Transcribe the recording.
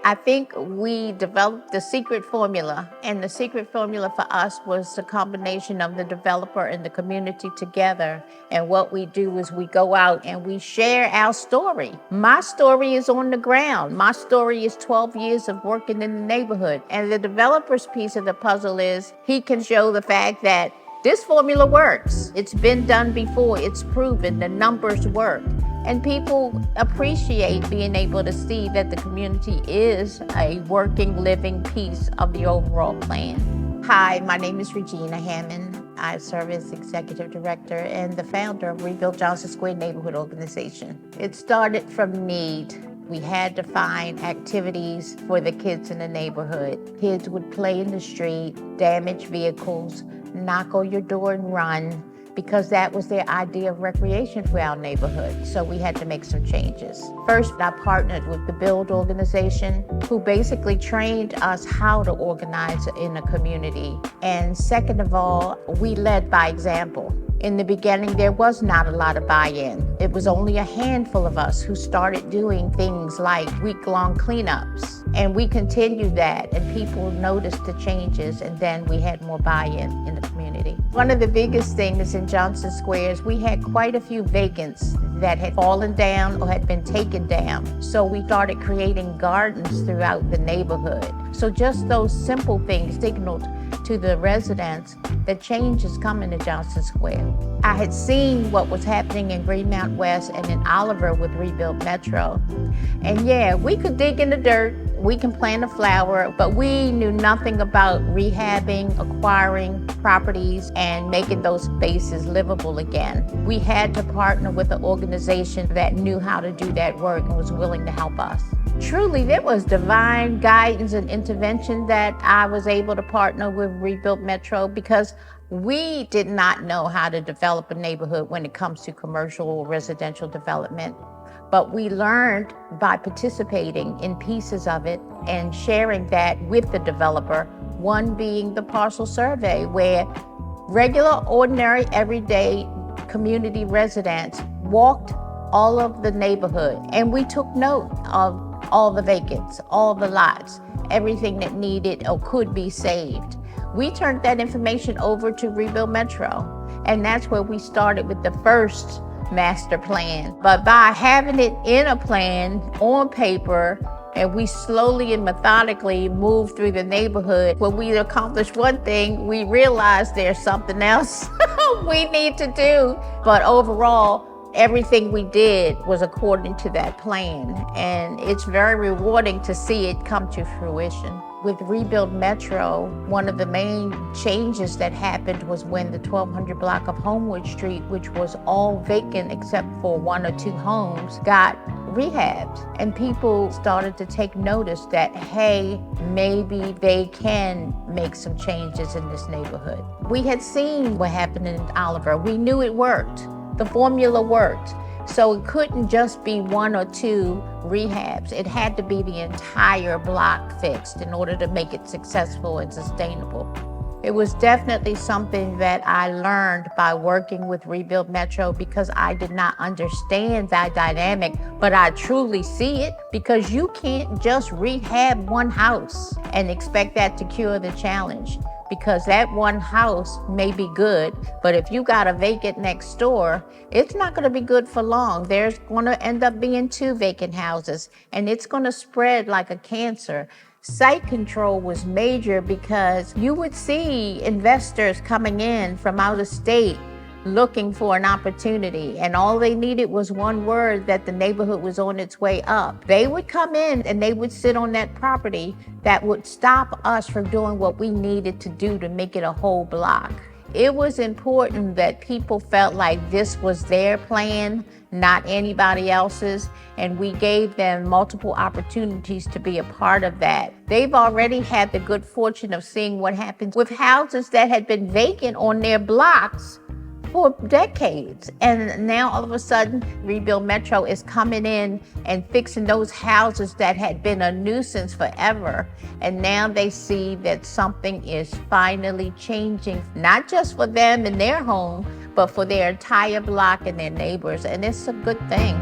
I think we developed the secret formula, and the secret formula for us was the combination of the developer and the community together. And what we do is we go out and we share our story. My story is on the ground. My story is 12 years of working in the neighborhood. And the developer's piece of the puzzle is he can show the fact that this formula works. It's been done before. It's proven. The numbers work. And people appreciate being able to see that the community is a working, living piece of the overall plan. Hi, my name is Regina Hammond. I serve as Executive Director and the founder of Rebuild Johnston Square Neighborhood Organization. It started from need. We had to find activities for the kids in the neighborhood. Kids would play in the street, damage vehicles, knock on your door and run, because that was their idea of recreation for our neighborhood. So we had to make some changes. First, I partnered with the Build organization, who basically trained us how to organize in a community. And second of all, we led by example. In the beginning, there was not a lot of buy-in. It was only a handful of us who started doing things like week-long cleanups. And we continued that, and people noticed the changes, and then we had more buy-in in the community. One of the biggest things in Johnston Square is we had quite a few vacants that had fallen down or had been taken down. So we started creating gardens throughout the neighborhood. So just those simple things signaled to the residents that change is coming to Johnston Square. I had seen what was happening in Greenmount West and in Oliver with Rebuild Metro. And yeah, we could dig in the dirt, we can plant a flower, but we knew nothing about rehabbing, acquiring properties, and making those spaces livable again. We had to partner with an organization that knew how to do that work and was willing to help us. Truly, there was divine guidance and intervention that I was able to partner with Rebuild Metro, because we did not know how to develop a neighborhood when it comes to commercial or residential development. But we learned by participating in pieces of it and sharing that with the developer, one being the parcel survey, where regular, ordinary, everyday community residents walked all of the neighborhood, and we took note of all the vacants, all the lots, everything that needed or could be saved. We turned that information over to Rebuild Metro, and that's where we started with the first master plan. But by having it in a plan on paper, and we slowly and methodically moved through the neighborhood, when we accomplished one thing, we realized there's something else we need to do. But overall, everything we did was according to that plan, and it's very rewarding to see it come to fruition. With Rebuild Metro, one of the main changes that happened was when the 1200 block of Homewood Street, which was all vacant except for one or two homes, got rehabbed. And people started to take notice that, hey, maybe they can make some changes in this neighborhood. We had seen what happened in Oliver. We knew it worked. The formula worked. So it couldn't just be one or two rehabs. It had to be the entire block fixed in order to make it successful and sustainable. It was definitely something that I learned by working with Rebuild Metro, because I did not understand that dynamic, but I truly see it, because you can't just rehab one house and expect that to cure the challenge. Because that one house may be good, but if you got a vacant next door, it's not going to be good for long. There's going to end up being two vacant houses, and it's going to spread like a cancer. Site control was major, because you would see investors coming in from out of state looking for an opportunity, and all they needed was one word that the neighborhood was on its way up. They would come in and they would sit on that property that would stop us from doing what we needed to do to make it a whole block. It was important that people felt like this was their plan, not anybody else's, and we gave them multiple opportunities to be a part of that. They've already had the good fortune of seeing what happens with houses that had been vacant on their blocks for decades. And now all of a sudden, Rebuild Metro is coming in and fixing those houses that had been a nuisance forever. And now they see that something is finally changing, not just for them and their home, but for their entire block and their neighbors. And it's a good thing.